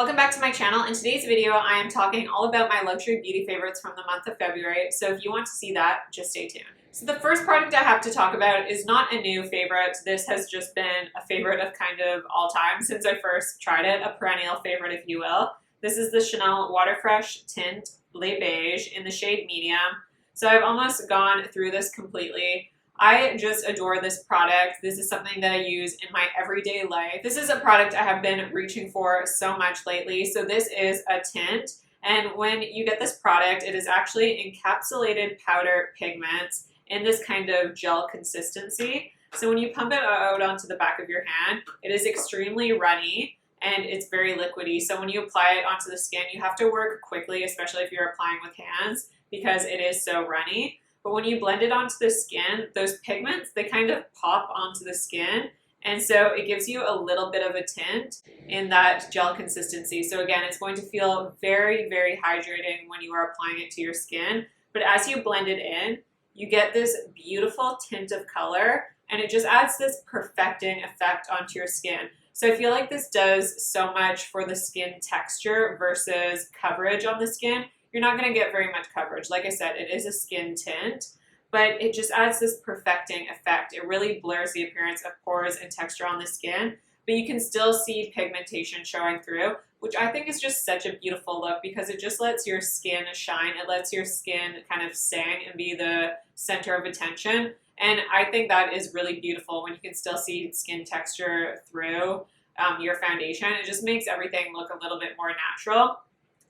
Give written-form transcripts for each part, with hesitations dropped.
Welcome back to my channel. In today's video, I am talking all about my luxury beauty favorites from the month of February, so if you want to see that, just stay tuned. So the first product I have to talk about is not a new favorite. This has just been a favorite of kind of all time since I first tried it, a perennial favorite if you will. This is the Chanel Water Fresh Tint Le Beige in the shade Medium. So I've almost gone through this completely. I just adore this product. This is something that I use in my everyday life. This is a product I have been reaching for so much lately. So this is a tint, and when you get this product, it is actually encapsulated powder pigments in this kind of gel consistency. So when you pump it out onto the back of your hand, it is extremely runny and it's very liquidy. So when you apply it onto the skin, you have to work quickly, especially if you're applying with hands, because it is so runny. But when you blend it onto the skin, those pigments, they kind of pop onto the skin. And so it gives you a little bit of a tint in that gel consistency. So again, it's going to feel very, very hydrating when you are applying it to your skin. But as you blend it in, you get this beautiful tint of color, and it just adds this perfecting effect onto your skin. So I feel like this does so much for the skin texture versus coverage on the skin. You're not going to get very much coverage. Like I said, it is a skin tint, but it just adds this perfecting effect. It really blurs the appearance of pores and texture on the skin, but you can still see pigmentation showing through, which I think is just such a beautiful look because it just lets your skin shine. It lets your skin kind of sing and be the center of attention. And I think that is really beautiful when you can still see skin texture through your foundation. It just makes everything look a little bit more natural.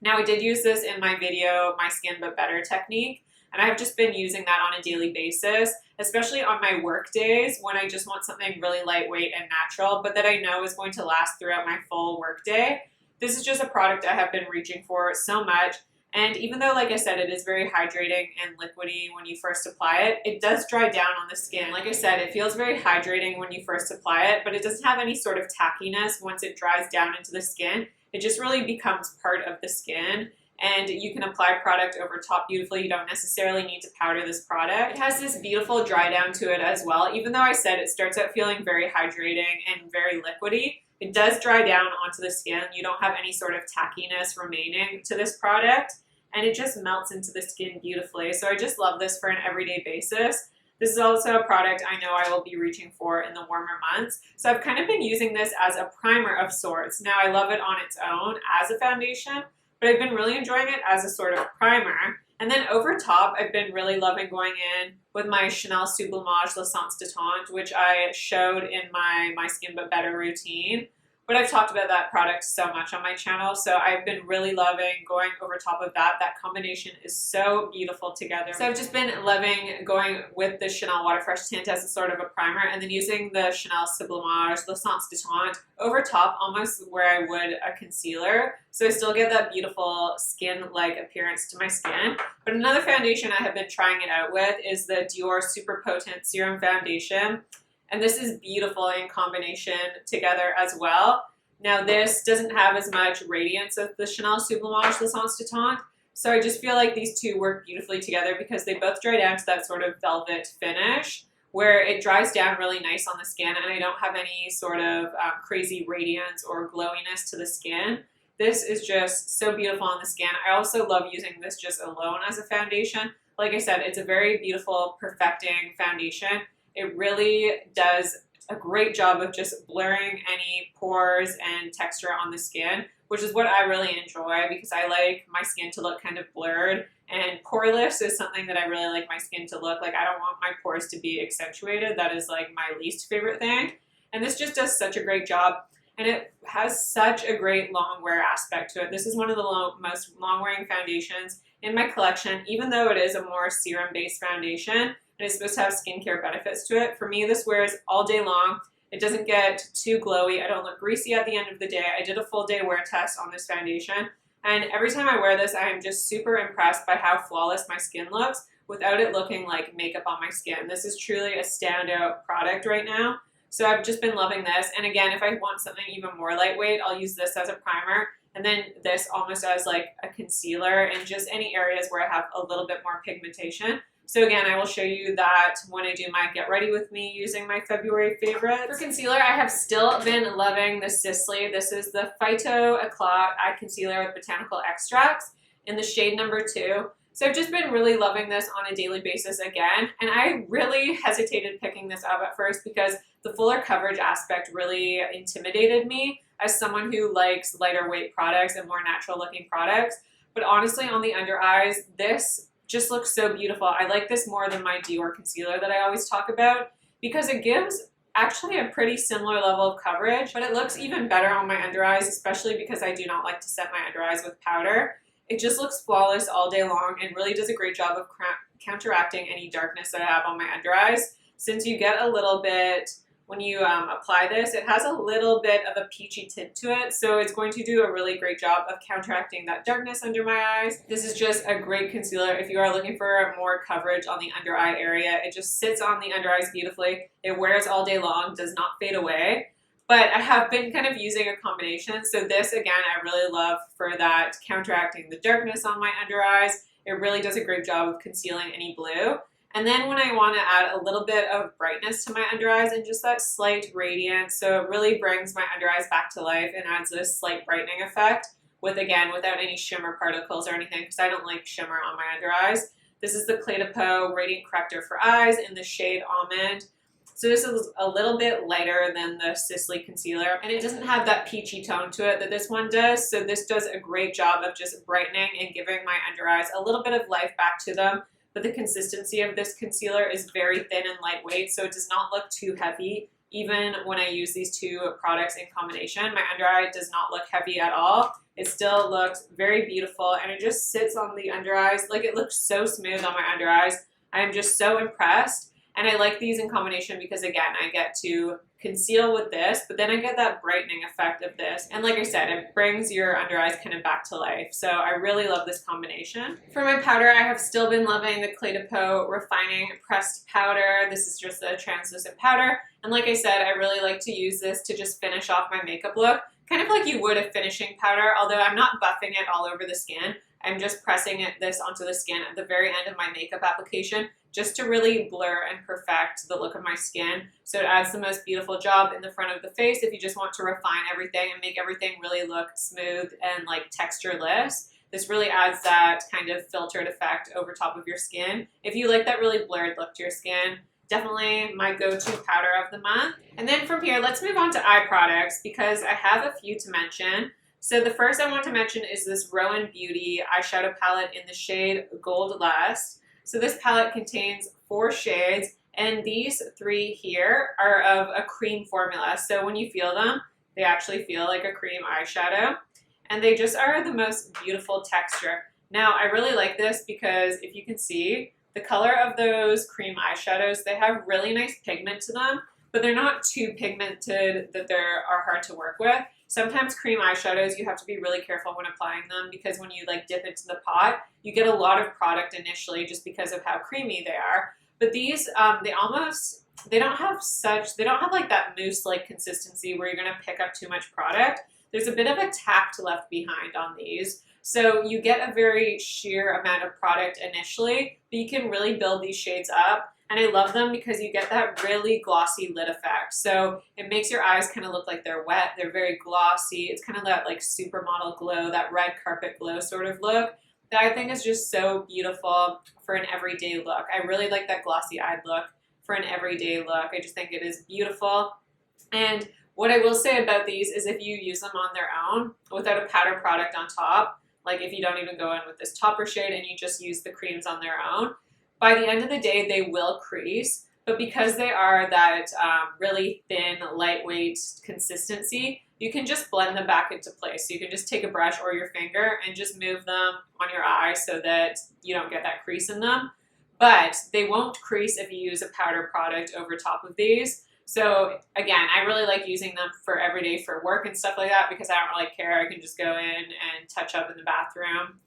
Now, I did use this in my video, My Skin But Better technique, and I've just been using that on a daily basis, especially on my work days when I just want something really lightweight and natural, but that I know is going to last throughout my full work day. This is just a product I have been reaching for so much, and even though, like I said, it is very hydrating and liquidy when you first apply it, it does dry down on the skin. Like I said, it feels very hydrating when you first apply it, but it doesn't have any sort of tackiness once it dries down into the skin. It just really becomes part of the skin, and you can apply product over top beautifully. You don't necessarily need to powder this product. It has this beautiful dry down to it as well. Even though I said it starts out feeling very hydrating and very liquidy, it does dry down onto the skin. You don't have any sort of tackiness remaining to this product, and it just melts into the skin beautifully. So I just love this for an everyday basis. This is also a product I know I will be reaching for in the warmer months. So I've kind of been using this as a primer of sorts. Now I love it on its own as a foundation, but I've been really enjoying it as a sort of primer. And then over top, I've been really loving going in with my Chanel Sublimage L'Essence de Teint, which I showed in my Skin But Better routine. But I've talked about that product so much on my channel, so I've been really loving going over top of that. That combination is so beautiful together. So I've just been loving going with the Chanel Water Fresh Tint as a sort of a primer, and then using the Chanel Sublimage L'Essence de Teint over top, almost where I would a concealer. So I still get that beautiful skin-like appearance to my skin. But another foundation I have been trying it out with is the Dior Super Potent Serum Foundation. And this is beautiful in combination together as well. Now this doesn't have as much radiance as the Chanel Sublimage L'Essence de Teint, so I just feel like these two work beautifully together because they both dry down to that sort of velvet finish where it dries down really nice on the skin, and I don't have any sort of crazy radiance or glowiness to the skin. This is just so beautiful on the skin. I also love using this just alone as a foundation. Like I said, it's a very beautiful, perfecting foundation. It really does a great job of just blurring any pores and texture on the skin, which is what I really enjoy because I like my skin to look kind of blurred, and poreless is something that I really like my skin to look like. I don't want my pores to be accentuated. That is like my least favorite thing. And this just does such a great job, and it has such a great long wear aspect to it. This is one of the most long wearing foundations in my collection, even though it is a more serum based foundation. And it's supposed to have skincare benefits to it. For me, this wears all day long. It doesn't get too glowy. I don't look greasy at the end of the day. I did a full day wear test on this foundation, and every time I wear this, I am just super impressed by how flawless my skin looks without it looking like makeup on my skin. This is truly a standout product right now. So I've just been loving this. And again, if I want something even more lightweight, I'll use this as a primer, and then this almost as like a concealer in just any areas where I have a little bit more pigmentation. So again, I will show you that when I do my get ready with me using my February favorites. For concealer, I have still been loving the Sisley. This is the Éclat Eye Concealer with Botanical Extracts in the shade number 2. So I've just been really loving this on a daily basis again, and I really hesitated picking this up at first because the fuller coverage aspect really intimidated me as someone who likes lighter weight products and more natural looking products. But honestly, on the under eyes, this just looks so beautiful. I like this more than my Dior concealer that I always talk about because it gives actually a pretty similar level of coverage, but it looks even better on my under eyes, especially because I do not like to set my under eyes with powder. It just looks flawless all day long and really does a great job of counteracting any darkness that I have on my under eyes. Since you get a little bit, when you apply this, it has a little bit of a peachy tint to it, so it's going to do a really great job of counteracting that darkness under my eyes. This is just a great concealer if you are looking for more coverage on the under eye area. It just sits on the under eyes beautifully. It wears all day long, does not fade away. But I have been kind of using a combination, so this again I really love for that counteracting the darkness on my under eyes. It really does a great job of concealing any blue. And then when I want to add a little bit of brightness to my under eyes and just that slight radiance, so it really brings my under eyes back to life and adds this slight brightening effect with, again, without any shimmer particles or anything because I don't like shimmer on my under eyes. This is the Cle De Peau Radiant Corrector for Eyes in the shade Almond. So this is a little bit lighter than the Sisley concealer, and it doesn't have that peachy tone to it that this one does. So this does a great job of just brightening and giving my under eyes a little bit of life back to them. But the consistency of this concealer is very thin and lightweight, so it does not look too heavy. Even when I use these two products in combination, my under eye does not look heavy at all. It still looks very beautiful, and it just sits on the under eyes. Like, it looks so smooth on my under eyes. I am just so impressed. And I like these in combination because, again, I get to conceal with this, but then I get that brightening effect of this. And like I said, it brings your under eyes kind of back to life. So I really love this combination. For my powder, I have still been loving the Cle De Peau Refining Pressed Powder. This is just a translucent powder. And like I said, I really like to use this to just finish off my makeup look, kind of like you would a finishing powder, although I'm not buffing it all over the skin. I'm just pressing this onto the skin at the very end of my makeup application just to really blur and perfect the look of my skin. So it adds the most beautiful job in the front of the face if you just want to refine everything and make everything really look smooth and like textureless. This really adds that kind of filtered effect over top of your skin. If you like that really blurred look to your skin, definitely my go-to powder of the month. And then from here, let's move on to eye products because I have a few to mention. So the first I want to mention is this Roen Beauty eyeshadow palette in the shade Gold Lust. So this palette contains 4 shades, and these 3 here are of a cream formula. So when you feel them, they actually feel like a cream eyeshadow, and they just are the most beautiful texture. Now, I really like this because if you can see, the color of those cream eyeshadows, they have really nice pigment to them, but they're not too pigmented that they are hard to work with. Sometimes cream eyeshadows, you have to be really careful when applying them because when you like dip into the pot, you get a lot of product initially just because of how creamy they are. But these, they don't have like that mousse-like consistency where you're gonna pick up too much product. There's a bit of a tact left behind on these. So you get a very sheer amount of product initially, but you can really build these shades up. And I love them because you get that really glossy lid effect. So it makes your eyes kind of look like they're wet. They're very glossy. It's kind of that like supermodel glow, that red carpet glow sort of look that I think is just so beautiful for an everyday look. I really like that glossy eyed look for an everyday look. I just think it is beautiful. And what I will say about these is if you use them on their own without a powder product on top, like if you don't even go in with this topper shade and you just use the creams on their own, by the end of the day, they will crease, but because they are that really thin, lightweight consistency, you can just blend them back into place. So you can just take a brush or your finger and just move them on your eye so that you don't get that crease in them. But they won't crease if you use a powder product over top of these. So again, I really like using them for every day for work and stuff like that because I don't really care. I can just go in and touch up in the bathroom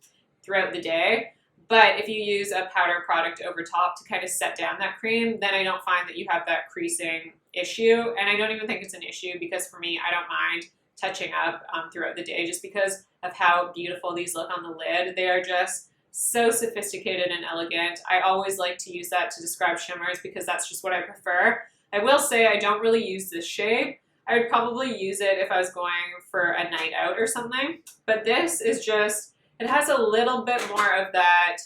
throughout the day. But if you use a powder product over top to kind of set down that cream, then I don't find that you have that creasing issue. And I don't even think it's an issue because for me, I don't mind touching up throughout the day just because of how beautiful these look on the lid. They are just so sophisticated and elegant. I always like to use that to describe shimmers because that's just what I prefer. I will say I don't really use this shade. I would probably use it if I was going for a night out or something. But this is just, it has a little bit more of that,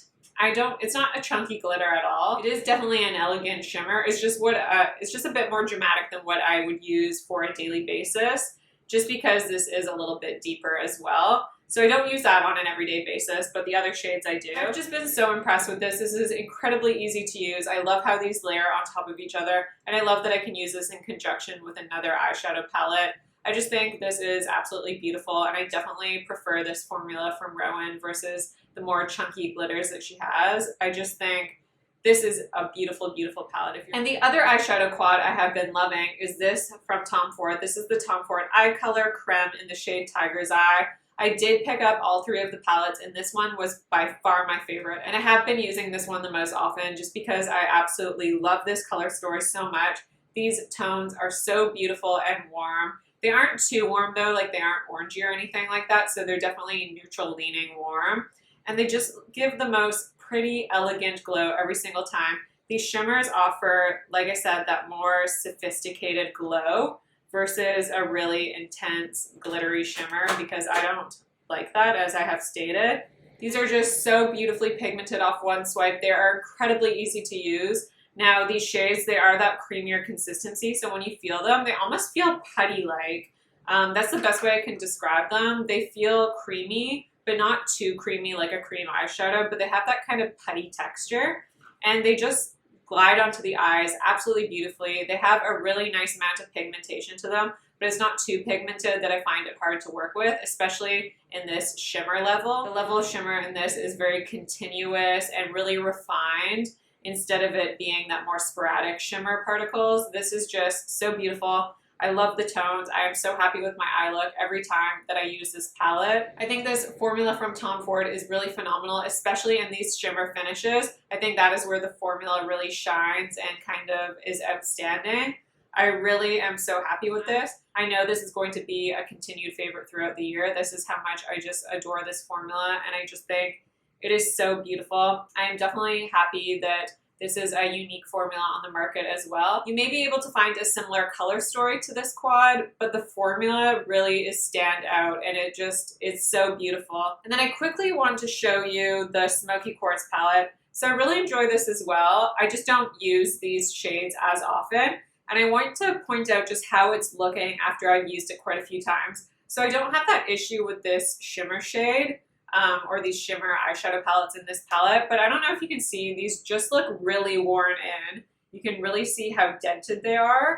it's not a chunky glitter at all. It is definitely an elegant shimmer. It's just it's just a bit more dramatic than what I would use for a daily basis, just because this is a little bit deeper as well. So I don't use that on an everyday basis, but the other shades I do. I've just been so impressed with this. This is incredibly easy to use. I love how these layer on top of each other, and I love that I can use this in conjunction with another eyeshadow palette. I just think this is absolutely beautiful, and I definitely prefer this formula from Roen versus the more chunky glitters that she has. I just think this is a beautiful, beautiful palette. And the other eyeshadow quad I have been loving is this from Tom Ford. This is the Tom Ford Eye Color Creme in the shade Tiger's Eye. I did pick up all three of the palettes, and this one was by far my favorite. And I have been using this one the most often just because I absolutely love this color story so much. These tones are so beautiful and warm. They aren't too warm though, like they aren't orangey or anything like that, so they're definitely neutral leaning warm. And they just give the most pretty, elegant glow every single time. These shimmers offer, like I said, that more sophisticated glow versus a really intense glittery shimmer, because I don't like that, as I have stated. These are just so beautifully pigmented off one swipe. They are incredibly easy to use. Now these shades, they are that creamier consistency, so when you feel them, they almost feel putty-like. That's the best way I can describe them. They feel creamy, but not too creamy like a cream eyeshadow, but they have that kind of putty texture, and they just glide onto the eyes absolutely beautifully. They have a really nice amount of pigmentation to them, but it's not too pigmented that I find it hard to work with, especially in this shimmer level. The level of shimmer in this is very continuous and really refined instead of it being that more sporadic shimmer particles. This is just so beautiful. I love the tones. I am so happy with my eye look every time that I use this palette. I think this formula from Tom Ford is really phenomenal, especially in these shimmer finishes. I think that is where the formula really shines and kind of is outstanding. I really am so happy with this. I know this is going to be a continued favorite throughout the year. This is how much I just adore this formula, and I just think it is so beautiful. I am definitely happy that this is a unique formula on the market as well. You may be able to find a similar color story to this quad, but the formula really is stand out, and it's so beautiful. And then I quickly want to show you the Smoky Quartz palette. So I really enjoy this as well. I just don't use these shades as often, and I want to point out just how it's looking after I've used it quite a few times. So I don't have that issue with this shimmer shade, or these shimmer eyeshadow palettes in this palette, but I don't know if you can see, these just look really worn in. You can really see how dented they are,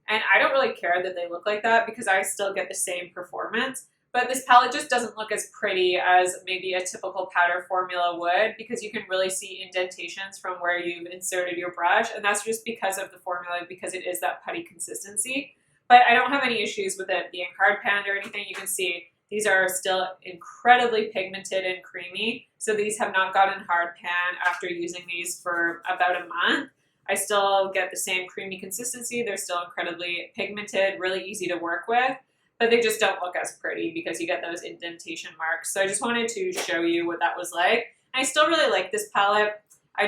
and I don't really care that they look like that because I still get the same performance, but this palette just doesn't look as pretty as maybe a typical powder formula would, because you can really see indentations from where you've inserted your brush, and that's just because of the formula, because it is that putty consistency. But I don't have any issues with it being hard panned or anything. You can see these are still incredibly pigmented and creamy, so these have not gotten hard pan after using these for about a month. I still get the same creamy consistency. They're still incredibly pigmented, really easy to work with, but they just don't look as pretty because you get those indentation marks. So I just wanted to show you what that was like. And I still really like this palette. I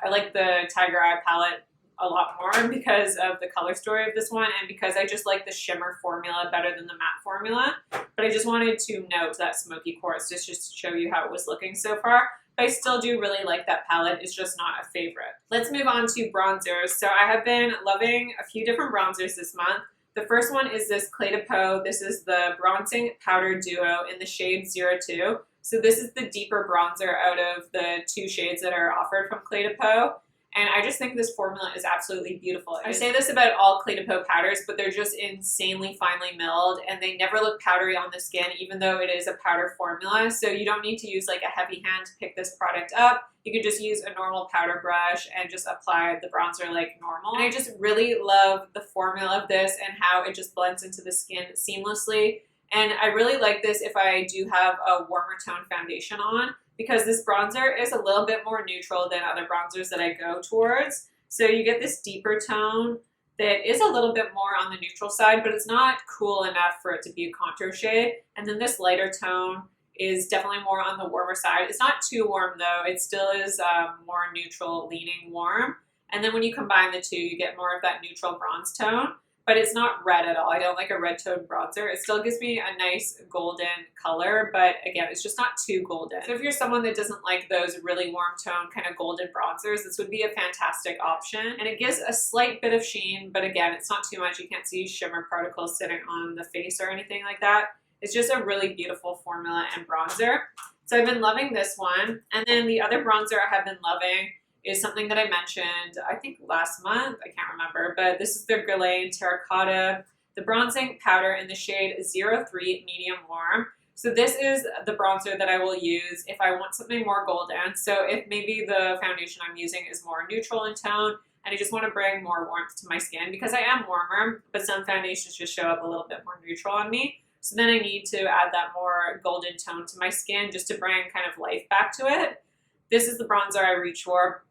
like the Tiger Eye palette a lot more because of the color story of this one, and because I just like the shimmer formula better than the matte formula. But I just wanted to note that Smoky Quartz just to show you how it was looking so far. But I still do really like that palette. It's just not a favorite. Let's move on to bronzers. So I have been loving a few different bronzers this month. The first one is this Cle De Peau. This is the Bronzing Powder Duo in the shade 02. So this is the deeper bronzer out of the two shades that are offered from Cle De Peau. And I just think this formula is absolutely beautiful. I say this about all Cle De Peau powders, but they're just insanely finely milled, and they never look powdery on the skin, even though it is a powder formula. So you don't need to use like a heavy hand to pick this product up. You can just use a normal powder brush and just apply the bronzer like normal. And I just really love the formula of this and how it just blends into the skin seamlessly. And I really like this if I do have a warmer tone foundation on, because this bronzer is a little bit more neutral than other bronzers that I go towards. So you get this deeper tone that is a little bit more on the neutral side, but it's not cool enough for it to be a contour shade. And then this lighter tone is definitely more on the warmer side. It's not too warm though. It still is more neutral leaning warm. And then when you combine the two, you get more of that neutral bronze tone, but it's not red at all. I don't like a red toned bronzer. It still gives me a nice golden color, but again, it's just not too golden. So if you're someone that doesn't like those really warm tone kind of golden bronzers, this would be a fantastic option. And it gives a slight bit of sheen, but again, it's not too much. You can't see shimmer particles sitting on the face or anything like that. It's just a really beautiful formula and bronzer. So I've been loving this one. And then the other bronzer I have been loving is something that I mentioned, I think last month, I can't remember, but this is the Guerlain Terracotta, the bronzing powder in the shade 03 Medium Warm. So this is the bronzer that I will use if I want something more golden. So if maybe the foundation I'm using is more neutral in tone, and I just want to bring more warmth to my skin, because I am warmer, but some foundations just show up a little bit more neutral on me. So then I need to add that more golden tone to my skin just to bring kind of life back to it. This is the bronzer I reach for.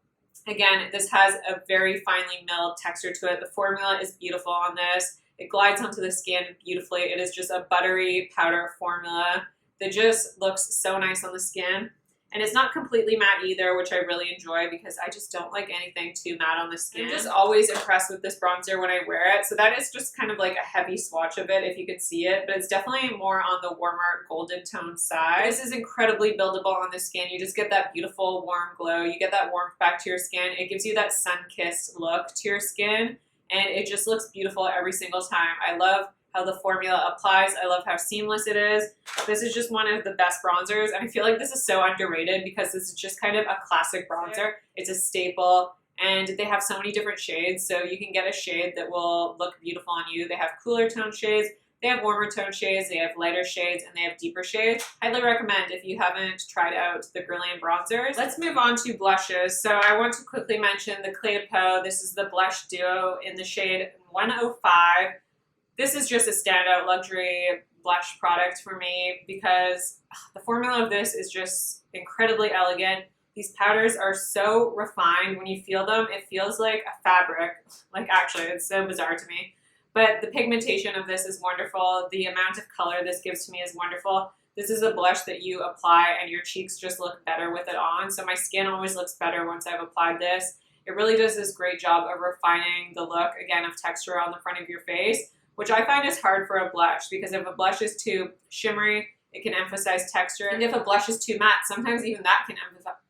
Again, this has a very finely milled texture to it. The formula is beautiful on this. It glides onto the skin beautifully. It is just a buttery powder formula that just looks so nice on the skin. And it's not completely matte either, which I really enjoy because I just don't like anything too matte on the skin. I'm just always impressed with this bronzer when I wear it. So that is just kind of like a heavy swatch of it if you could see it, but it's definitely more on the warmer golden tone side. This is incredibly buildable on the skin. You just get that beautiful warm glow. You get that warmth back to your skin. It gives you that sun-kissed look to your skin, and it just looks beautiful every single time. I love how the formula applies. I love how seamless it is. This is just one of the best bronzers, and I feel like this is so underrated because this is just kind of a classic bronzer. It's a staple, and they have so many different shades, so you can get a shade that will look beautiful on you. They have cooler tone shades, they have warmer tone shades, they have lighter shades, and they have deeper shades. Highly recommend if you haven't tried out the Guerlain bronzers. Let's move on to blushes. So I want to quickly mention the Cle De Peau. This is the blush duo in the shade 105. This is just a standout luxury blush product for me because the formula of this is just incredibly elegant. These powders are so refined. When you feel them, it feels like a fabric. Like, actually, it's so bizarre to me. But the pigmentation of this is wonderful. The amount of color this gives to me is wonderful. This is a blush that you apply and your cheeks just look better with it on. So my skin always looks better once I've applied this. It really does this great job of refining the look, again, of texture on the front of your face, which I find is hard for a blush because if a blush is too shimmery, it can emphasize texture. And if a blush is too matte, sometimes even that can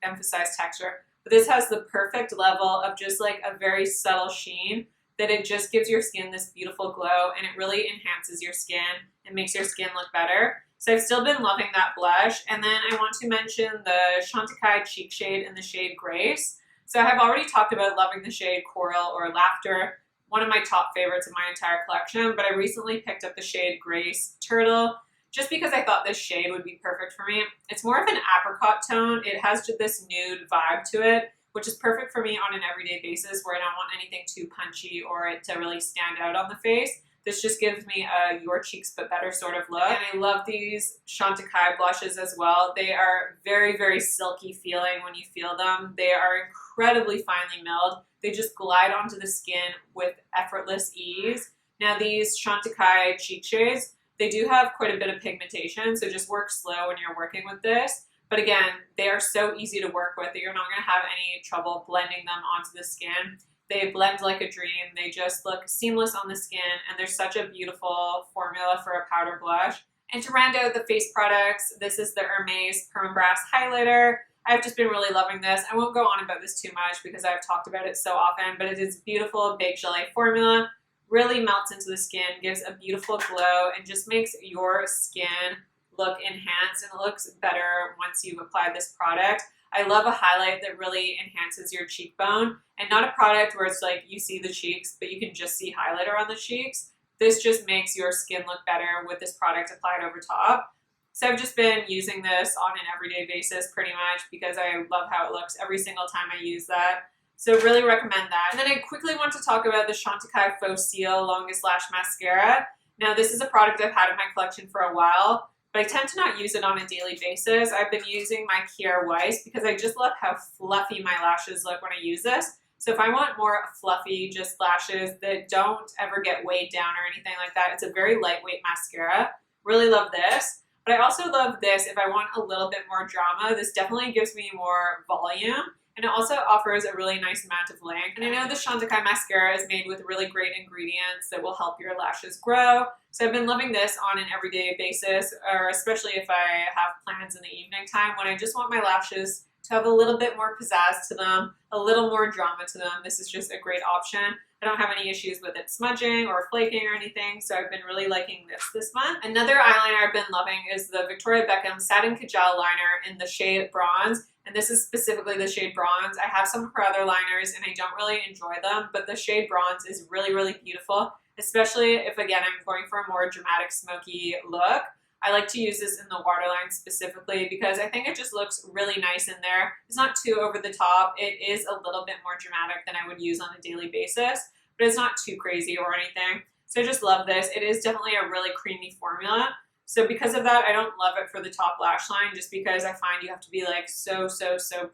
emphasize texture. But this has the perfect level of just like a very subtle sheen that it just gives your skin this beautiful glow, and it really enhances your skin and makes your skin look better. So I've still been loving that blush. And then I want to mention the Chantecaille cheek shade in the shade Grace. So I have already talked about loving the shade Coral or Laughter, one of my top favorites in my entire collection, but I recently picked up the shade Grace Turtle just because I thought this shade would be perfect for me. It's more of an apricot tone. It has just this nude vibe to it, which is perfect for me on an everyday basis where I don't want anything too punchy or it to really stand out on the face. This just gives me a your cheeks but better sort of look. And I love these Chantecaille blushes as well. They are very, very silky feeling when you feel them. They are incredibly finely milled. They just glide onto the skin with effortless ease. Now these Chantecaille cheek shades, they do have quite a bit of pigmentation, so just work slow when you're working with this. But again, they are so easy to work with that you're not going to have any trouble blending them onto the skin. They blend like a dream. They just look seamless on the skin, and they're such a beautiful formula for a powder blush. And to round out the face products, this is the Hermes Permabrass highlighter. I've just been really loving this. I won't go on about this too much because I've talked about it so often, but it is beautiful baked gelée formula. Really melts into the skin, gives a beautiful glow, and just makes your skin look enhanced, and it looks better once you've applied this product. I love a highlight that really enhances your cheekbone, and not a product where it's like you see the cheeks, but you can just see highlighter on the cheeks. This just makes your skin look better with this product applied over top. So I've just been using this on an everyday basis pretty much because I love how it looks every single time I use that. So really recommend that. And then I quickly want to talk about the Chantecaille Faux Seal Longest Lash Mascara. Now this is a product I've had in my collection for a while, but I tend to not use it on a daily basis. I've been using my Kier Weiss because I just love how fluffy my lashes look when I use this. So if I want more fluffy, just lashes that don't ever get weighed down or anything like that, it's a very lightweight mascara. Really love this. But I also love this if I want a little bit more drama. This definitely gives me more volume. And it also offers a really nice amount of length. And I know the Chantecaille mascara is made with really great ingredients that will help your lashes grow. So I've been loving this on an everyday basis, or especially if I have plans in the evening time when I just want my lashes to have a little bit more pizzazz to them, a little more drama to them. This is just a great option. I don't have any issues with it smudging or flaking or anything, so I've been really liking this month. Another eyeliner I've been loving is the Victoria Beckham Satin Kajal liner in the shade Bronze. And this is specifically the shade Bronze. I have some of her other liners and I don't really enjoy them, but the shade Bronze is really, really beautiful, especially if, again, I'm going for a more dramatic, smoky look. I like to use this in the waterline specifically because I think it just looks really nice in there. It's not too over the top. It is a little bit more dramatic than I would use on a daily basis, but it's not too crazy or anything. So I just love this. It is definitely a really creamy formula. So because of that, I don't love it for the top lash line just because I find you have to be like so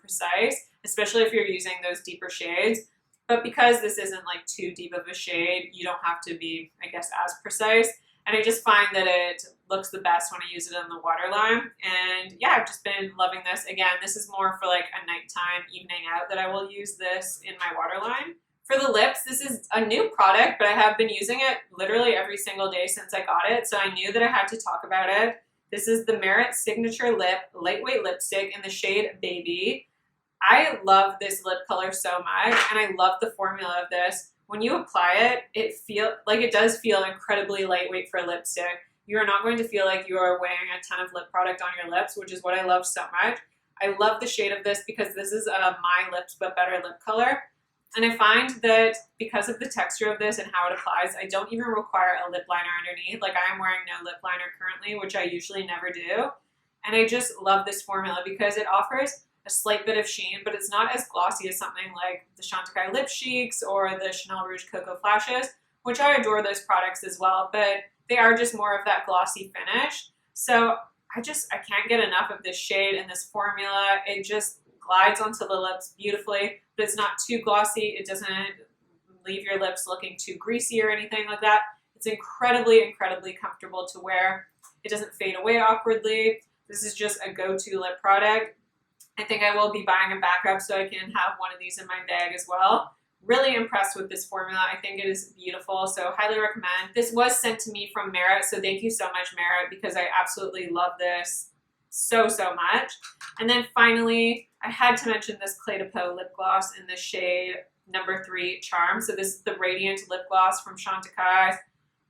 precise, especially if you're using those deeper shades. But because this isn't like too deep of a shade, you don't have to be, I guess, as precise. And I just find that it looks the best when I use it on the waterline. And yeah, I've just been loving this. Again, this is more for like a nighttime, evening out that I will use this in my waterline. For the lips, this is a new product, but I have been using it literally every single day since I got it, so I knew that I had to talk about it. This is the Merit Signature Lip Lightweight Lipstick in the shade Baby. I love this lip color so much, and I love the formula of this. When you apply it, it does feel incredibly lightweight for a lipstick. You are not going to feel like you are wearing a ton of lip product on your lips, which is what I love so much. I love the shade of this because this is a My Lips But Better lip color. And I find that because of the texture of this and how it applies, I don't even require a lip liner underneath. Like I am wearing no lip liner currently, which I usually never do. And I just love this formula because it offers a slight bit of sheen, but it's not as glossy as something like the Chantecaille Lip Cheeks or the Chanel Rouge Cocoa Flashes, which I adore those products as well, but they are just more of that glossy finish. So I can't get enough of this shade and this formula. It just glides onto the lips beautifully, but it's not too glossy. It doesn't leave your lips looking too greasy or anything like that. It's incredibly comfortable to wear. It doesn't fade away awkwardly. This is just a go-to lip product. I think I will be buying a backup so I can have one of these in my bag as well. Really impressed with this formula. I think it is beautiful, so highly recommend. This was sent to me from Merit, so thank you so much, Merit, because I absolutely love this so much. And then finally, I had to mention this Cle De Peau lip gloss in the shade number 3 Charm. So this is the Radiant lip gloss from Chantecaille.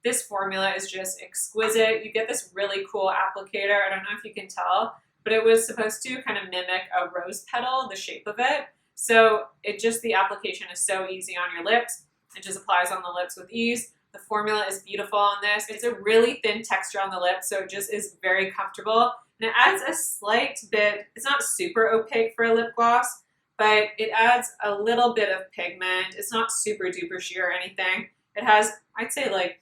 This formula is just exquisite. You get this really cool applicator. I don't know if you can tell, but it was supposed to kind of mimic a rose petal, the shape of it. So the application is so easy on your lips. It just applies on the lips with ease. The formula is beautiful on this. It's a really thin texture on the lips, so it just is very comfortable. And it adds a slight bit, it's not super opaque for a lip gloss, but it adds a little bit of pigment. It's not super duper sheer or anything. It has, I'd say, like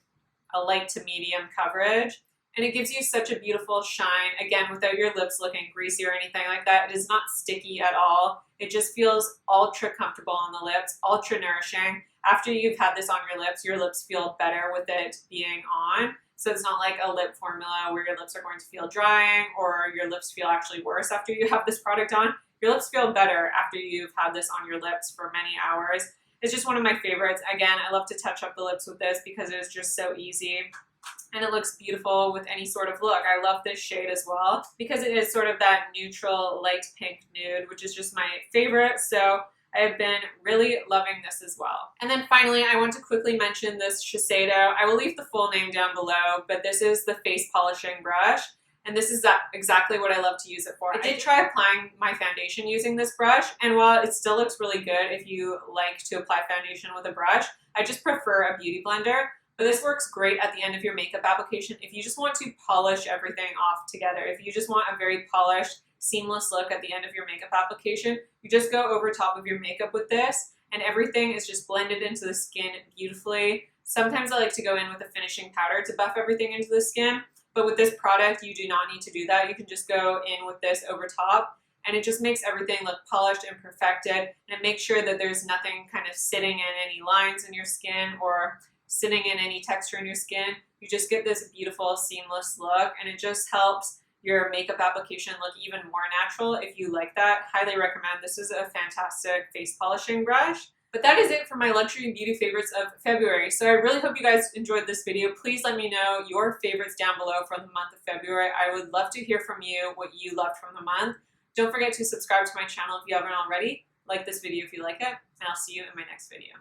a light to medium coverage. And it gives you such a beautiful shine, again, without your lips looking greasy or anything like that. It is not sticky at all. It just feels ultra comfortable on the lips, ultra nourishing. After you've had this on your lips feel better with it being on. So it's not like a lip formula where your lips are going to feel drying or your lips feel actually worse after you have this product on. Your lips feel better after you've had this on your lips for many hours. It's just one of my favorites. Again, I love to touch up the lips with this because it is just so easy. And it looks beautiful with any sort of look. I love this shade as well because it is sort of that neutral light pink nude, which is just my favorite. So I have been really loving this as well. And then finally, I want to quickly mention this Shiseido. I will leave the full name down below, but this is the face polishing brush. And this is exactly what I love to use it for. I did try applying my foundation using this brush, and while it still looks really good if you like to apply foundation with a brush, I just prefer a beauty blender. But this works great at the end of your makeup application if you just want to polish everything off together. If you just want a very polished, seamless look at the end of your makeup application, you just go over top of your makeup with this, and everything is just blended into the skin beautifully. Sometimes I like to go in with a finishing powder to buff everything into the skin, but with this product, you do not need to do that. You can just go in with this over top, and it just makes everything look polished and perfected, and it makes sure that there's nothing kind of sitting in any lines in your skin or sitting in any texture in your skin. You just get this beautiful, seamless look, and it just helps your makeup application look even more natural. If you like that, highly recommend. This is a fantastic face polishing brush. But that is it for my luxury and beauty favorites of February. So I really hope you guys enjoyed this video. Please let me know your favorites down below from the month of February. I would love to hear from you what you loved from the month. Don't forget to subscribe to my channel if you haven't already. Like this video if you like it, and I'll see you in my next video.